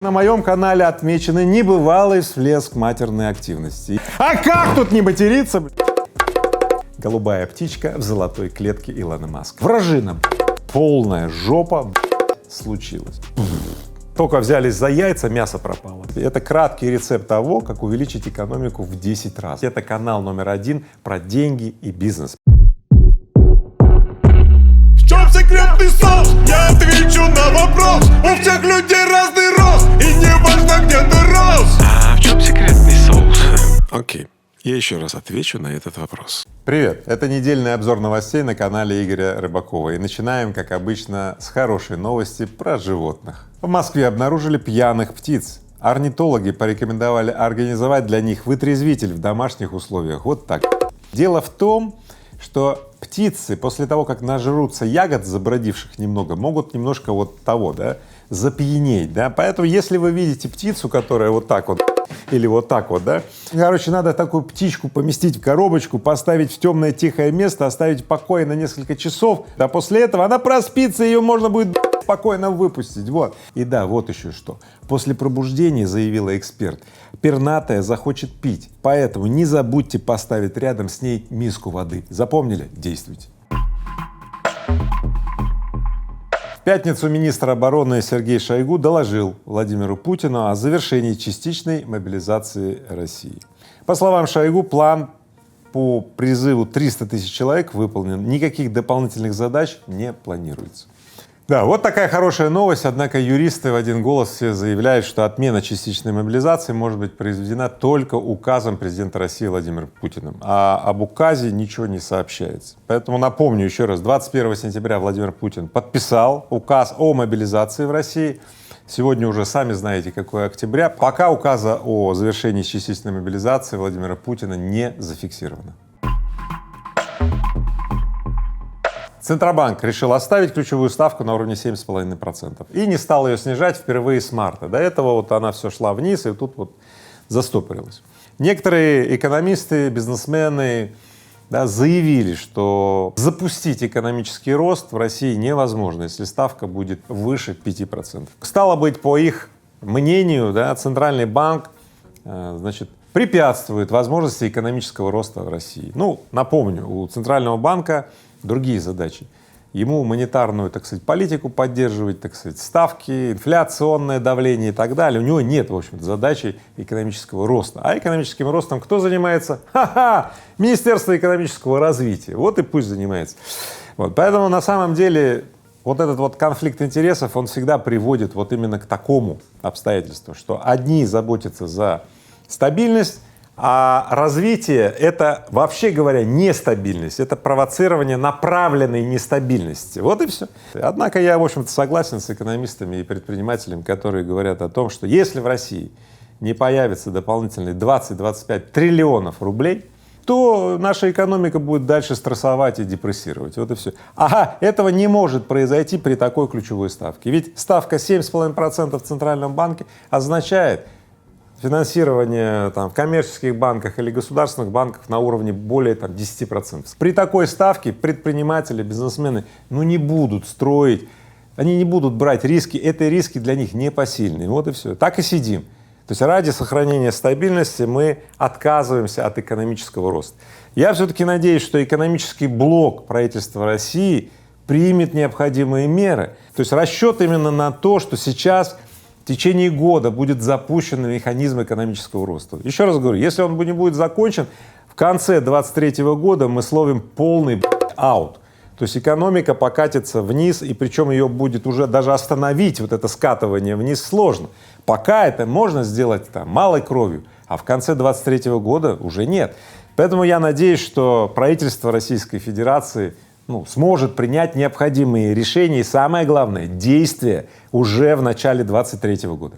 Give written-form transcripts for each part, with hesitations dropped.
На моем канале отмечены небывалый всплеск матерной активности. А как тут не материться? Голубая птичка в золотой клетке Илона Маска. Вражина, полная жопа случилась. Только взялись за яйца, мясо пропало. Это краткий рецепт того, как увеличить экономику в 10 раз. Это канал №1 про деньги и бизнес. В чем секретный соус? Я отвечу на вопрос. У всех людей разный рост, и не важно, где ты рос. А в чем секретный соус? Окей, я еще раз отвечу на этот вопрос. Привет! Это недельный обзор новостей на канале Игоря Рыбакова. И начинаем, как обычно, с хорошей новости про животных. В Москве обнаружили пьяных птиц. Орнитологи порекомендовали организовать для них вытрезвитель в домашних условиях. Вот так. Дело в том, что птицы после того, как нажрутся ягод, забродивших немного, могут немножко вот того, да, запьянеть, да, поэтому если вы видите птицу, которая вот так вот или вот так вот, да, короче, надо такую птичку поместить в коробочку, поставить в темное тихое место, оставить в покое на несколько часов, а после этого она проспится, ее можно будет спокойно выпустить, вот. И да, вот еще что. После пробуждения, заявила эксперт, пернатая захочет пить, поэтому не забудьте поставить рядом с ней миску воды. Запомнили? Действуйте. В пятницу министр обороны Сергей Шойгу доложил Владимиру Путину о завершении частичной мобилизации России. По словам Шойгу, план по призыву 300 тысяч человек выполнен, никаких дополнительных задач не планируется. Да, вот такая хорошая новость, однако юристы в один голос все заявляют, что отмена частичной мобилизации может быть произведена только указом президента России Владимира Путина, а об указе ничего не сообщается. Поэтому напомню еще раз, 21 сентября Владимир Путин подписал указ о мобилизации в России. Сегодня уже сами знаете, какое октября. Пока указа о завершении частичной мобилизации Владимира Путина не зафиксировано. Центробанк решил оставить ключевую ставку на уровне 7,5% и не стал ее снижать впервые с марта. До этого вот она все шла вниз и тут вот застопорилась. Некоторые экономисты, бизнесмены, да, заявили, что запустить экономический рост в России невозможно, если ставка будет выше 5%. Стало быть, по их мнению, да, Центральный банк, значит, препятствует возможности экономического роста в России. Ну, напомню, у Центрального банка другие задачи. Ему монетарную, так сказать, политику поддерживать, так сказать, ставки, инфляционное давление и так далее. У него нет, в общем-то, задачи экономического роста. А экономическим ростом кто занимается? Ха-ха! Министерство экономического развития. Вот и пусть занимается. Вот. Поэтому на самом деле вот этот вот конфликт интересов, он всегда приводит вот именно к такому обстоятельству, что одни заботятся за стабильность, а развитие — это, вообще говоря, нестабильность, это провоцирование направленной нестабильности. Вот и все. Однако я, в общем-то, согласен с экономистами и предпринимателями, которые говорят о том, что если в России не появится дополнительные 20-25 триллионов рублей, то наша экономика будет дальше стрессовать и депрессировать. Вот и все. Ага, этого не может произойти при такой ключевой ставке. Ведь ставка 7,5% в Центральном банке означает финансирование там в коммерческих банках или государственных банках на уровне более 10%. При такой ставке предприниматели, бизнесмены не будут строить, они не будут брать риски, это риски для них непосильные. Вот и все. Так и сидим. То есть ради сохранения стабильности мы отказываемся от экономического роста. Я все-таки надеюсь, что экономический блок правительства России примет необходимые меры. То есть расчет именно на то, что сейчас в течение года будет запущен механизм экономического роста. Еще раз говорю, если он не будет закончен, в конце 2023 года мы словим полный аут. То есть экономика покатится вниз, и причем ее будет уже даже остановить, вот это скатывание вниз, сложно. Пока это можно сделать малой кровью, а в конце 2023 года уже нет. Поэтому я надеюсь, что правительство Российской Федерации сможет принять необходимые решения и, самое главное, действия уже в начале 2023 года.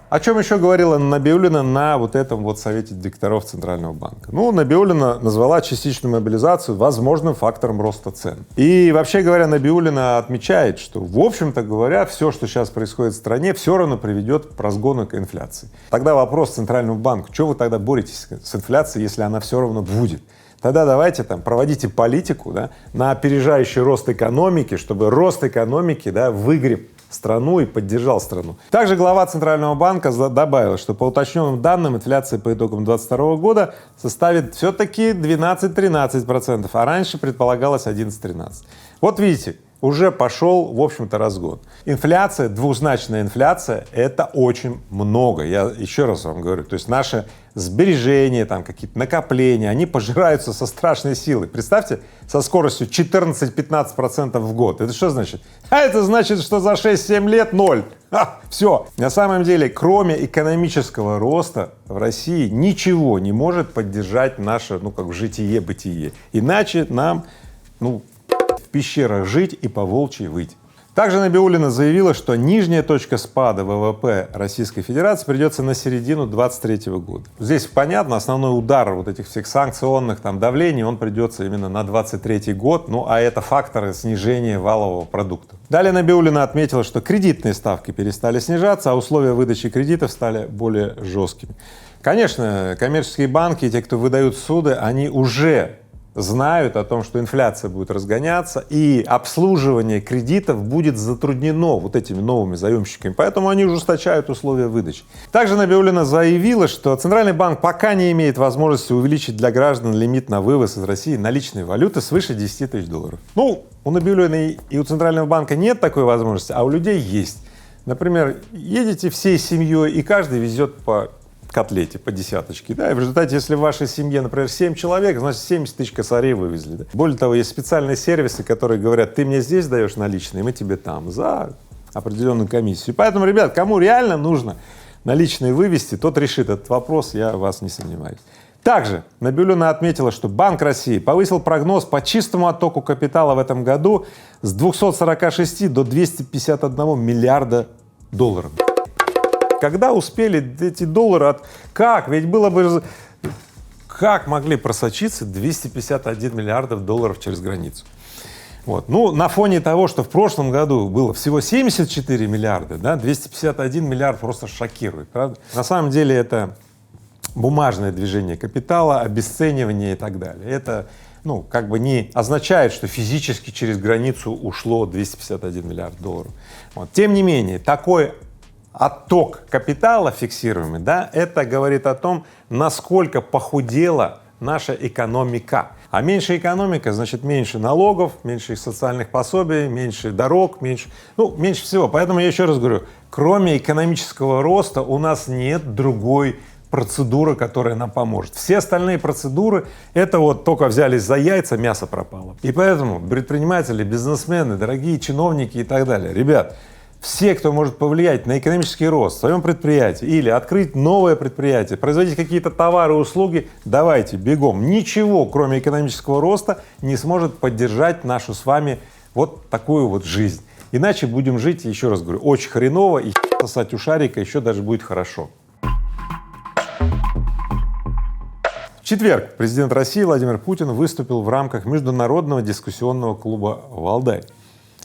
О чем еще говорила Набиуллина на вот этом вот совете директоров Центрального банка? Набиуллина назвала частичную мобилизацию возможным фактором роста цен. И вообще говоря, Набиуллина отмечает, что, в общем-то говоря, все, что сейчас происходит в стране, все равно приведет к разгону к инфляции. Тогда вопрос Центральному банку: что вы тогда боретесь с инфляцией, если она все равно будет? Тогда давайте там проводите политику, да, на опережающий рост экономики, чтобы рост экономики, да, выгреб страну и поддержал страну. Также глава Центрального банка добавил, что по уточненным данным инфляция по итогам 2022 года составит все-таки 12-13%, а раньше предполагалось 11-13%. Вот видите, уже пошел, в общем-то, разгон. Инфляция, двузначная инфляция — это очень много. Я еще раз вам говорю, то есть наши сбережения, там какие-то накопления, они пожираются со страшной силой. Представьте, со скоростью 14-15% в год. Это что значит? А это значит, что за 6-7 лет ноль. Все. На самом деле, кроме экономического роста в России ничего не может поддержать наше, житие-бытие. Иначе нам, в пещерах жить и по волчьи выть. Также Набиуллина заявила, что нижняя точка спада ВВП Российской Федерации придется на середину 2023 года. Здесь понятно, основной удар вот этих всех санкционных давлений, он придется именно на 2023 год, а это факторы снижения валового продукта. Далее Набиуллина отметила, что кредитные ставки перестали снижаться, а условия выдачи кредитов стали более жесткими. Конечно, коммерческие банки и те, кто выдают суды, они уже знают о том, что инфляция будет разгоняться и обслуживание кредитов будет затруднено вот этими новыми заемщиками, поэтому они ужесточают условия выдачи. Также Набиуллина заявила, что Центральный банк пока не имеет возможности увеличить для граждан лимит на вывоз из России наличной валюты свыше 10 тысяч долларов. У Набиуллиной и у Центрального банка нет такой возможности, а у людей есть. Например, едете всей семьей и каждый везет по котлете, по десяточке, да, и в результате, если в вашей семье, например, 7 человек, значит 70 тысяч косарей вывезли, да? Более того, есть специальные сервисы, которые говорят: ты мне здесь даешь наличные, мы тебе там, за определенную комиссию. Поэтому, ребят, кому реально нужно наличные вывести, тот решит этот вопрос, я в вас не сомневаюсь. Также Набиуллина отметила, что Банк России повысил прогноз по чистому оттоку капитала в этом году с 246 до 251 миллиарда долларов. Когда успели эти доллары Как? Ведь было бы... Как могли просочиться 251 миллиардов долларов через границу? На фоне того, что в прошлом году было всего 74 миллиарда, да, 251 миллиард просто шокирует, правда? На самом деле это бумажное движение капитала, обесценивание и так далее. Это, не означает, что физически через границу ушло 251 миллиард долларов. Тем не менее, такой отток капитала фиксируемый, да, это говорит о том, насколько похудела наша экономика. А меньше экономика, значит, меньше налогов, меньше социальных пособий, меньше дорог, меньше всего. Поэтому я еще раз говорю, кроме экономического роста у нас нет другой процедуры, которая нам поможет. Все остальные процедуры — это только взялись за яйца, мясо пропало. И поэтому предприниматели, бизнесмены, дорогие чиновники и так далее, ребят, все, кто может повлиять на экономический рост в своем предприятии или открыть новое предприятие, производить какие-то товары и услуги, давайте, бегом. Ничего, кроме экономического роста, не сможет поддержать нашу с вами вот такую вот жизнь. Иначе будем жить, еще раз говорю, очень хреново, и сосать у шарика еще даже будет хорошо. В четверг президент России Владимир Путин выступил в рамках международного дискуссионного клуба «Валдай».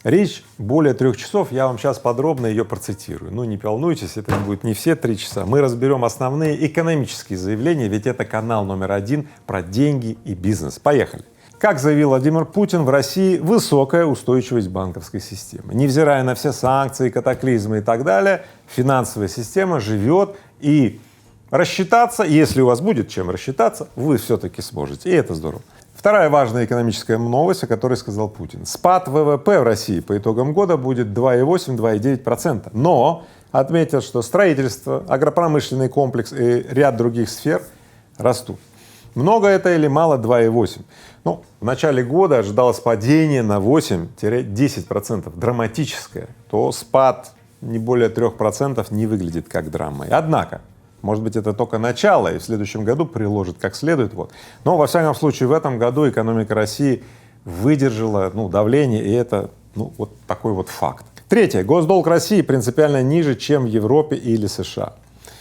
Речь более 3 часов, я вам сейчас подробно ее процитирую. Не волнуйтесь, это будет не все 3 часа. Мы разберем основные экономические заявления, ведь это канал номер 1 про деньги и бизнес. Поехали. Как заявил Владимир Путин, в России высокая устойчивость банковской системы. Невзирая на все санкции, катаклизмы и так далее, финансовая система живет, и рассчитаться, если у вас будет чем рассчитаться, вы все-таки сможете, и это здорово. Вторая важная экономическая новость, о которой сказал Путин. Спад ВВП в России по итогам года будет 2,8-2,9%. Но отметил, что строительство, агропромышленный комплекс и ряд других сфер растут. Много это или мало? 2,8. В начале года ожидалось падение на 8-10%, драматическое. То спад не более 3% не выглядит как драмой. Однако, может быть, это только начало, и в следующем году приложит как следует. Но, во всяком случае, в этом году экономика России выдержала давление, и это вот такой вот факт. Третье. Госдолг России принципиально ниже, чем в Европе или США.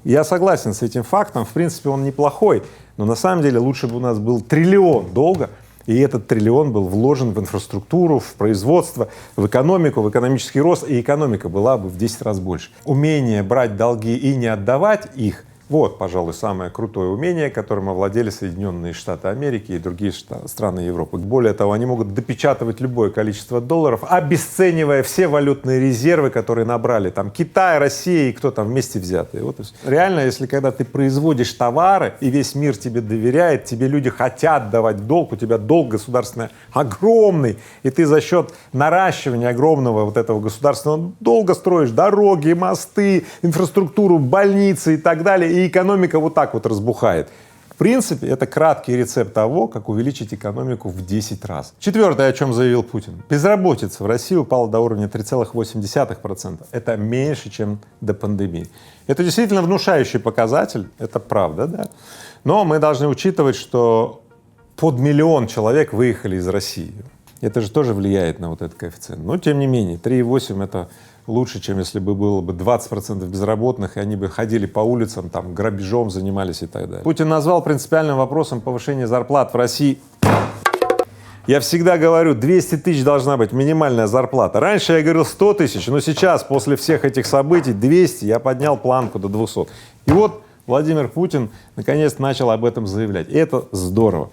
Я согласен с этим фактом, в принципе, он неплохой, но на самом деле лучше бы у нас был триллион долга, и этот триллион был вложен в инфраструктуру, в производство, в экономику, в экономический рост, и экономика была бы в 10 раз больше. Умение брать долги и не отдавать их — Вот, пожалуй, самое крутое умение, которым овладели Соединенные Штаты Америки и другие страны Европы. Более того, они могут допечатывать любое количество долларов, обесценивая все валютные резервы, которые набрали там Китай, Россия и кто там вместе взятые. Вот и всё. Реально, если когда ты производишь товары, и весь мир тебе доверяет, тебе люди хотят давать долг, у тебя долг государственный огромный, и ты за счет наращивания огромного вот этого государственного долга строишь дороги, мосты, инфраструктуру, больницы и так далее, и экономика вот так вот разбухает. В принципе, это краткий рецепт того, как увеличить экономику в 10 раз. Четвертое, о чем заявил Путин. Безработица в России упала до уровня 3,8%. Это меньше, чем до пандемии. Это действительно внушающий показатель, это правда, да. Но мы должны учитывать, что под 1 миллион человек выехали из России. Это же тоже влияет на вот этот коэффициент. Но тем не менее, 3,8 — это лучше, чем если бы было бы 20% безработных, и они бы ходили по улицам, там, грабежом занимались и так далее. Путин назвал принципиальным вопросом повышение зарплат в России. Я всегда говорю, 200 тысяч должна быть минимальная зарплата. Раньше я говорил 100 тысяч, но сейчас, после всех этих событий, 200, я поднял планку до 200. И вот Владимир Путин наконец начал об этом заявлять. И это здорово.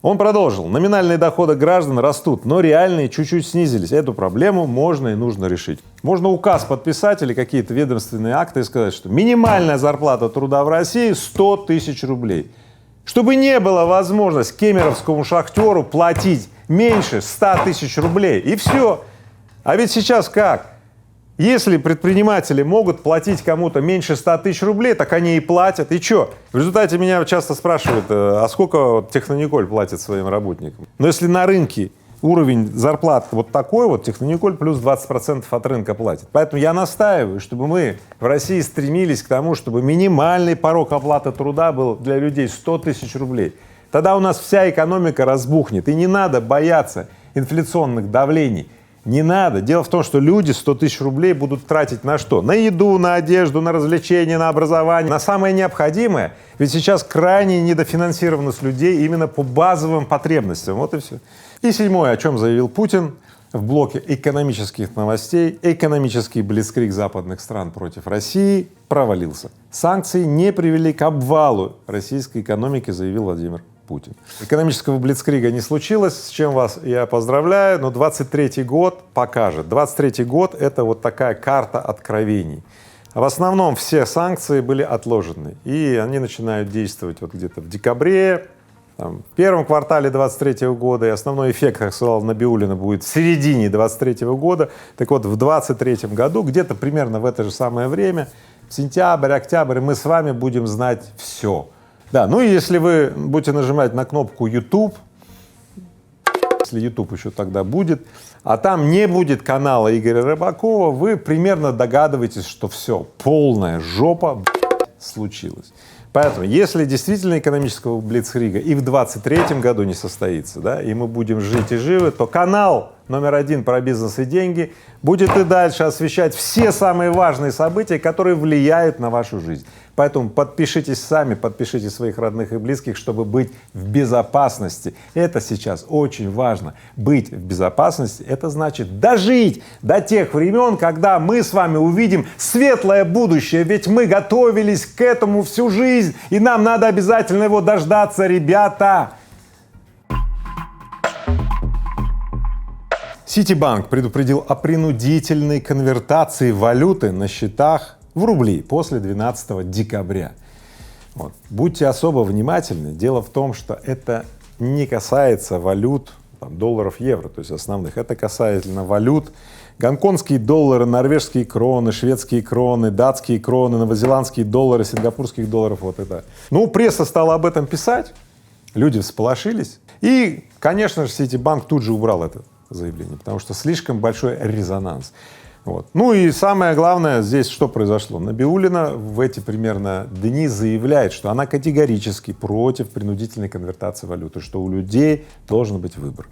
Он продолжил. Номинальные доходы граждан растут, но реальные чуть-чуть снизились. Эту проблему можно и нужно решить. Можно указ подписать или какие-то ведомственные акты и сказать, что минимальная зарплата труда в России 100 тысяч рублей. Чтобы не было возможности кемеровскому шахтеру платить меньше 100 тысяч рублей. И все. А ведь сейчас как? Если предприниматели могут платить кому-то меньше 100 тысяч рублей, так они и платят. И что? В результате меня часто спрашивают, а сколько Технониколь платит своим работникам? Но если на рынке уровень зарплат вот такой вот, Технониколь плюс 20% от рынка платит. Поэтому я настаиваю, чтобы мы в России стремились к тому, чтобы минимальный порог оплаты труда был для людей 100 тысяч рублей. Тогда у нас вся экономика разбухнет. И не надо бояться инфляционных давлений. Не надо. Дело в том, что люди 100 тысяч рублей будут тратить на что? На еду, на одежду, на развлечения, на образование, на самое необходимое. Ведь сейчас крайне недофинансированность людей именно по базовым потребностям. Вот и все. И седьмое, о чем заявил Путин в блоке экономических новостей. Экономический блицкриг западных стран против России провалился. Санкции не привели к обвалу российской экономики, заявил Владимир Путин. Экономического блицкрига не случилось, с чем вас я поздравляю, но 23-й год покажет. 23-й год — это вот такая карта откровений. В основном все санкции были отложены, и они начинают действовать вот где-то в декабре, там, в первом квартале 23-го года, и основной эффект, как сказал Набиуллина, будет в середине 23-го года. Так вот, в 23-м году, где-то примерно в это же самое время, в сентябрь, октябрь, мы с вами будем знать все. Да, ну и если вы будете нажимать на кнопку YouTube, если YouTube еще тогда будет, а там не будет канала Игоря Рыбакова, вы примерно догадываетесь, что все, полная жопа случилась. Поэтому, если действительно экономического блицкрига и в 23-м году не состоится, да, и мы будем жить и живы, то канал номер 1 про бизнес и деньги будет и дальше освещать все самые важные события, которые влияют на вашу жизнь. Поэтому подпишитесь сами, подпишите своих родных и близких, чтобы быть в безопасности. Это сейчас очень важно. Быть в безопасности — это значит дожить до тех времен, когда мы с вами увидим светлое будущее. Ведь мы готовились к этому всю жизнь, и нам надо обязательно его дождаться, ребята. Ситибанк предупредил о принудительной конвертации валюты на счетах в рубли после 12 декабря. Вот. Будьте особо внимательны. Дело в том, что это не касается валют там, долларов, евро, то есть основных. Это касательно валют. Гонконгские доллары, норвежские кроны, шведские кроны, датские кроны, новозеландские доллары, сингапурских долларов. Вот это. Ну, пресса стала об этом писать, люди всполошились. И, конечно же, Ситибанк тут же убрал это заявление, потому что слишком большой резонанс. Вот. Ну и самое главное здесь что произошло? Набиуллина в эти примерно дни заявляет, что она категорически против принудительной конвертации валюты, что у людей должен быть выбор.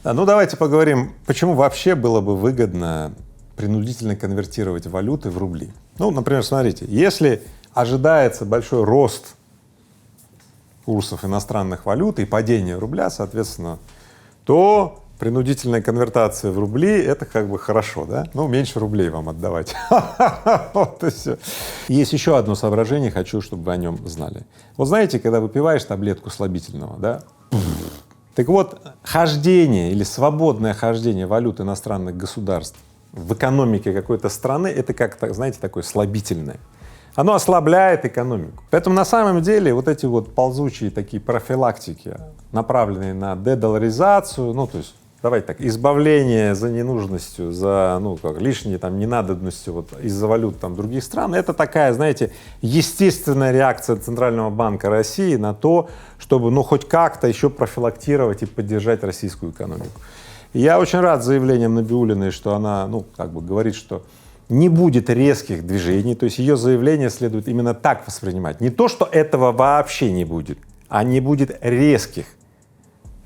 Да, ну давайте поговорим, почему вообще было бы выгодно принудительно конвертировать валюты в рубли. Ну, например, смотрите, если ожидается большой рост курсов иностранных валют и падение рубля, соответственно, то принудительная конвертация в рубли — это как бы хорошо, да? Ну, меньше рублей вам отдавать. Вот и все. Есть еще одно соображение, хочу, чтобы вы о нем знали. Вот знаете, когда выпиваешь таблетку слабительного, да? Так вот, хождение или свободное хождение валют иностранных государств в экономике какой-то страны — это как-то, знаете, такое слабительное. Оно ослабляет экономику. Поэтому на самом деле вот эти вот ползучие такие профилактики, направленные на дедоларизацию, ну, то есть, давайте так, избавление за ненужностью, за, ну, как, лишней там ненадобностью вот из-за валют там других стран, это такая, знаете, естественная реакция Центрального банка России на то, чтобы, ну, хоть как-то еще профилактировать и поддержать российскую экономику. И я очень рад заявлениям Набиуллиной, что она, ну, как бы говорит, что не будет резких движений, то есть ее заявление следует именно так воспринимать. Не то, что этого вообще не будет, а не будет резких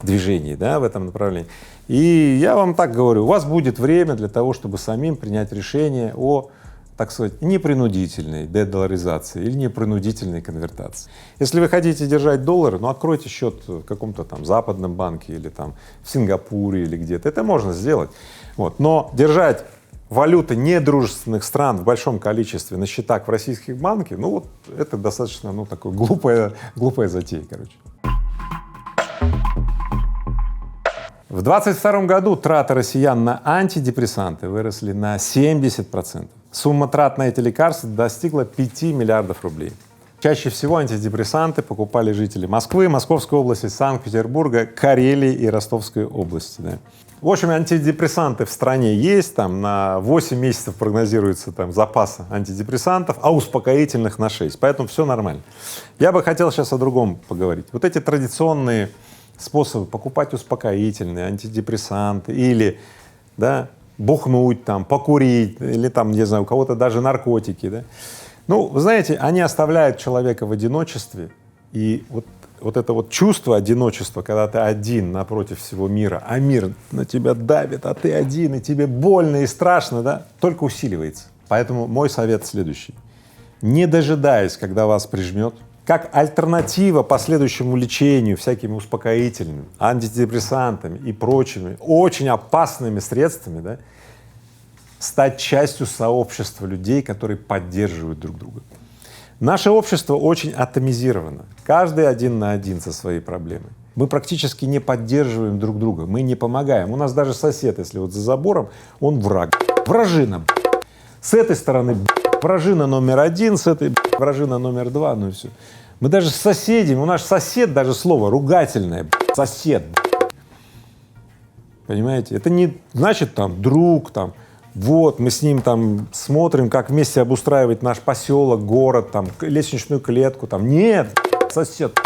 движений, да, в этом направлении. И я вам так говорю, у вас будет время для того, чтобы самим принять решение о, так сказать, непринудительной дедоларизации или непринудительной конвертации. Если вы хотите держать доллары, ну, откройте счет в каком-то там западном банке или там в Сингапуре или где-то, это можно сделать. Вот. Но держать валюты недружественных стран в большом количестве на счетах в российских банках, ну вот это достаточно, ну, такое глупая затея, короче. В 2022 году траты россиян на антидепрессанты выросли на 70%. Сумма трат на эти лекарства достигла 5 миллиардов рублей. Чаще всего антидепрессанты покупали жители Москвы, Московской области, Санкт-Петербурга, Карелии и Ростовской области. Да. В общем, антидепрессанты в стране есть, там на 8 месяцев прогнозируется там запас антидепрессантов, а успокоительных на 6, поэтому все нормально. Я бы хотел сейчас о другом поговорить. Вот эти традиционные способы покупать успокоительные, антидепрессанты или, да, бухнуть там, покурить или там, не знаю, у кого-то даже наркотики, да. Ну, вы знаете, они оставляют человека в одиночестве, и вот это вот чувство одиночества, когда ты один напротив всего мира, а мир на тебя давит, а ты один, и тебе больно и страшно, да, только усиливается. Поэтому мой совет следующий. Не дожидаясь, когда вас прижмет, как альтернатива последующему лечению всякими успокоительными, антидепрессантами и прочими очень опасными средствами, да, стать частью сообщества людей, которые поддерживают друг друга. Наше общество очень атомизировано, каждый один на один со своей проблемой. Мы практически не поддерживаем друг друга, мы не помогаем. У нас даже сосед, если вот за забором, он враг, вражина. С этой стороны вражина номер один, с этой вражина номер два, ну и все. Мы даже с соседями, у нас сосед даже слово ругательное, сосед. Понимаете? Это не значит там друг, там, вот, мы с ним там смотрим, как вместе обустраивать наш поселок, город, там, лестничную клетку, там. Нет, сосед,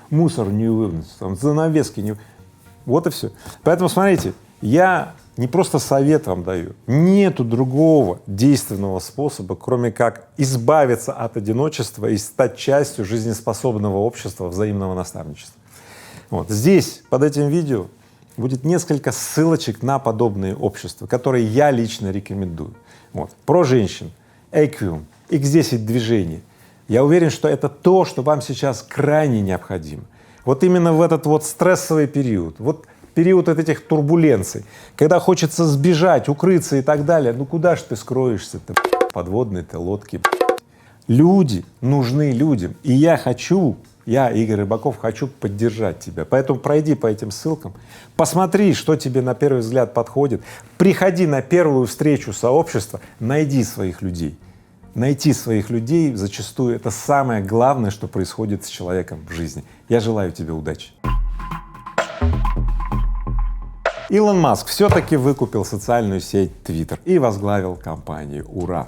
мусор не вынес, там, занавески не… Вот и все. Поэтому смотрите, я не просто совет вам даю, нету другого действенного способа, кроме как избавиться от одиночества и стать частью жизнеспособного общества взаимного наставничества. Вот здесь, под этим видео, будет несколько ссылочек на подобные общества, которые я лично рекомендую. Вот. Про женщин, Equium, X10 движение. Я уверен, что это то, что вам сейчас крайне необходимо. Вот именно в этот вот стрессовый период, вот период от этих турбуленций, когда хочется сбежать, укрыться и так далее, ну куда ж ты скроешься-то, подводной-то лодки. Люди нужны людям, и я, Игорь Рыбаков, хочу поддержать тебя. Поэтому пройди по этим ссылкам, посмотри, что тебе на первый взгляд подходит, приходи на первую встречу сообщества, найди своих людей. Найти своих людей зачастую это самое главное, что происходит с человеком в жизни. Я желаю тебе удачи. Илон Маск все-таки выкупил социальную сеть Twitter и возглавил компанию. Ура!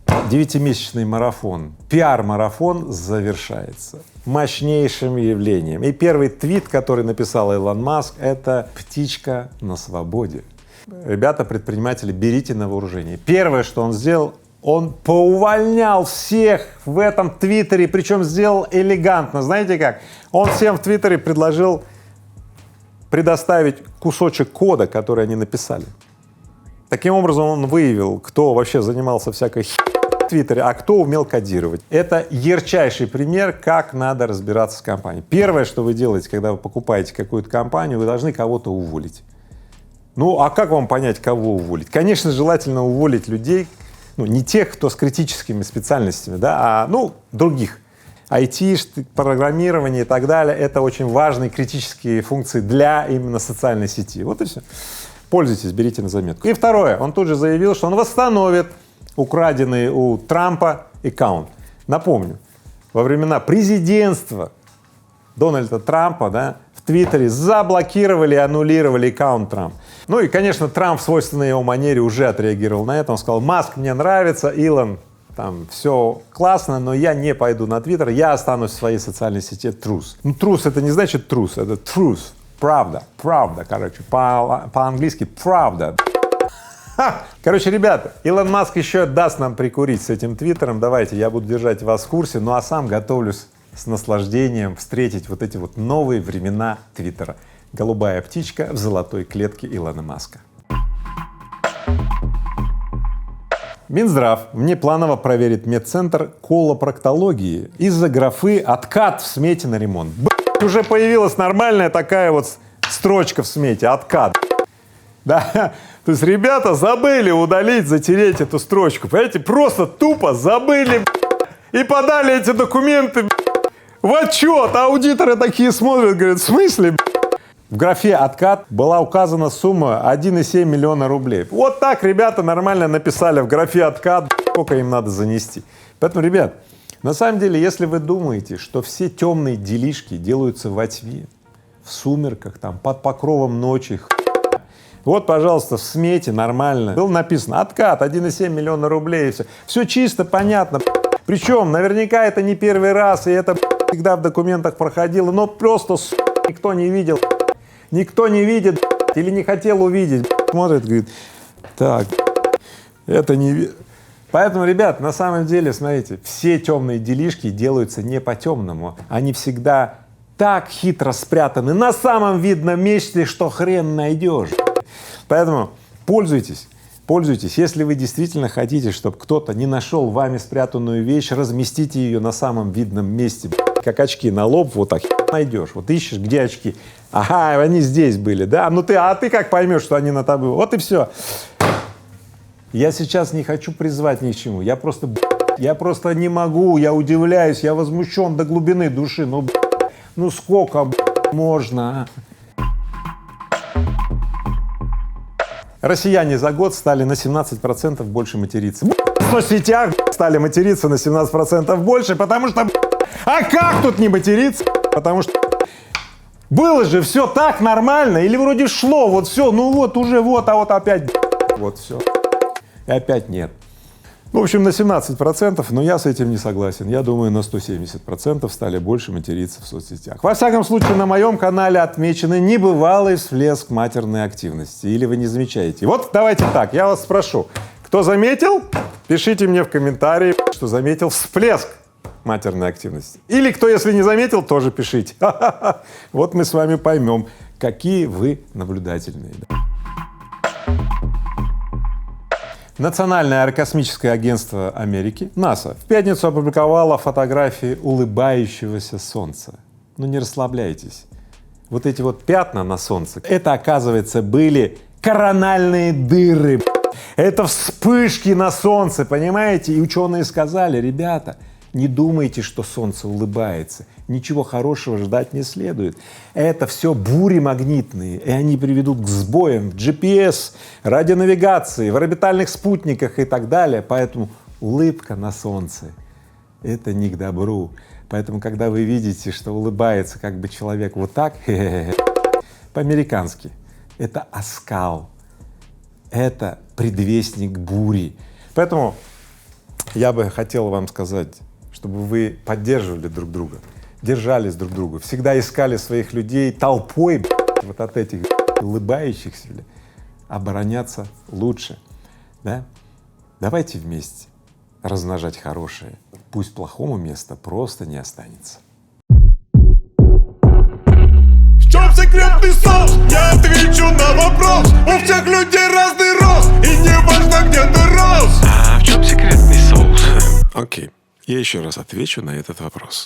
9-месячный марафон, пиар-марафон завершается мощнейшим явлением. И первый твит, который написал Илон Маск, это «Птичка на свободе». Ребята, предприниматели, берите на вооружение. Первое, что он сделал, он поувольнял всех в этом твиттере, причем сделал элегантно. Знаете как? Он всем в твиттере предложил предоставить кусочек кода, который они написали. Таким образом он выявил, кто вообще занимался всякой в Твиттере, а кто умел кодировать. Это ярчайший пример, как надо разбираться с компанией. Первое, что вы делаете, когда вы покупаете какую-то компанию, вы должны кого-то уволить. Ну, а как вам понять, кого уволить? Конечно, желательно уволить людей, ну, не тех, кто с критическими специальностями, да, а, ну, других. IT, программирование и так далее — это очень важные критические функции для именно социальной сети. Вот и все. Пользуйтесь, берите на заметку. И второе, он тут же заявил, что он восстановит украденный у Трампа аккаунт. Напомню, во времена президентства Дональда Трампа, да, в Твиттере заблокировали и аннулировали аккаунт Трампа. Ну и, конечно, Трамп в свойственной его манере уже отреагировал на это. Он сказал: Маск мне нравится, Илон, там все классно, но я не пойду на Твиттер, я останусь в своей социальной сети Truth. Ну, Truth — это не значит трус, это truth, правда, короче, по-английски правда. Короче, ребята, Илон Маск еще даст нам прикурить с этим Твиттером, давайте, я буду держать вас в курсе, ну а сам готовлюсь с наслаждением встретить вот эти вот новые времена Твиттера. Голубая птичка в золотой клетке Илона Маска. Минздрав внепланово проверит медцентр колопроктологии из-за графы «откат в смете на ремонт». Уже появилась нормальная такая вот строчка в смете — откат. Да? То есть ребята забыли удалить, затереть эту строчку, понимаете, просто тупо забыли и подали эти документы в отчет. Аудиторы такие смотрят, говорят: в смысле? В графе «откат» была указана сумма 1,7 миллиона рублей. Вот так ребята нормально написали в графе «откат», сколько им надо занести. Поэтому, ребят, на самом деле, если вы думаете, что все темные делишки делаются во тьме, в сумерках, там, под покровом ночи, вот, пожалуйста, в смете нормально было написано «откат 1,7 миллиона рублей», и все. Все чисто, понятно. Причем наверняка это не первый раз, и это всегда в документах проходило, но просто никто не видел. Никто не видит или не хотел увидеть. Смотрит, говорит: так, это не... Поэтому, ребят, на самом деле, смотрите, все темные делишки делаются не по-темному. Они всегда так хитро спрятаны на самом видном месте, что хрен найдешь. Поэтому пользуйтесь. Если вы действительно хотите, чтобы кто-то не нашел вами спрятанную вещь, разместите ее на самом видном месте. Как очки на лоб, вот так найдешь. Вот ищешь, где очки. Ага, они здесь были, да? Ну ты как поймешь, что они на тобой? Вот и все. Я сейчас не хочу призвать ни к чему. Я просто не могу, я удивляюсь, я возмущен до глубины души. Ну сколько можно, Россияне за год стали на 17% больше материться. В соцсетях стали материться на 17% больше, потому что... А как тут не материться? Потому что было же все так нормально, или вроде шло, вот все, ну вот уже вот, а вот опять вот все. И опять нет. В общем, на 17%, но я с этим не согласен. Я думаю, на 170% стали больше материться в соцсетях. Во всяком случае, на моем канале отмечены небывалый всплеск матерной активности. Или вы не замечаете? Вот давайте так, я вас спрошу. Кто заметил? Пишите мне в комментарии, что заметил всплеск матерной активности. Или кто, если не заметил, тоже пишите. Вот мы с вами поймем, какие вы наблюдательные. Национальное аэрокосмическое агентство Америки, НАСА, в пятницу опубликовало фотографии улыбающегося Солнца. Ну не расслабляйтесь. Вот эти вот пятна на Солнце, это, оказывается, были корональные дыры. Это вспышки на Солнце, понимаете? И ученые сказали: ребята, не думайте, что Солнце улыбается. Ничего хорошего ждать не следует. Это все бури магнитные, и они приведут к сбоям в GPS, радионавигации, в орбитальных спутниках и так далее. Поэтому улыбка на Солнце — это не к добру. Поэтому, когда вы видите, что улыбается как бы человек вот так, по-американски, это оскал, это предвестник бури. Поэтому я бы хотел вам сказать, чтобы вы поддерживали друг друга, держались друг друга, всегда искали своих людей толпой, вот от этих улыбающихся, обороняться лучше, да? Давайте вместе размножать хорошее, пусть плохому места просто не останется. В чем секретный соус? Я отвечу на вопрос. У всех людей разный рост, и не важно, где ты рос. А в чем секретный соус? Я еще раз отвечу на этот вопрос.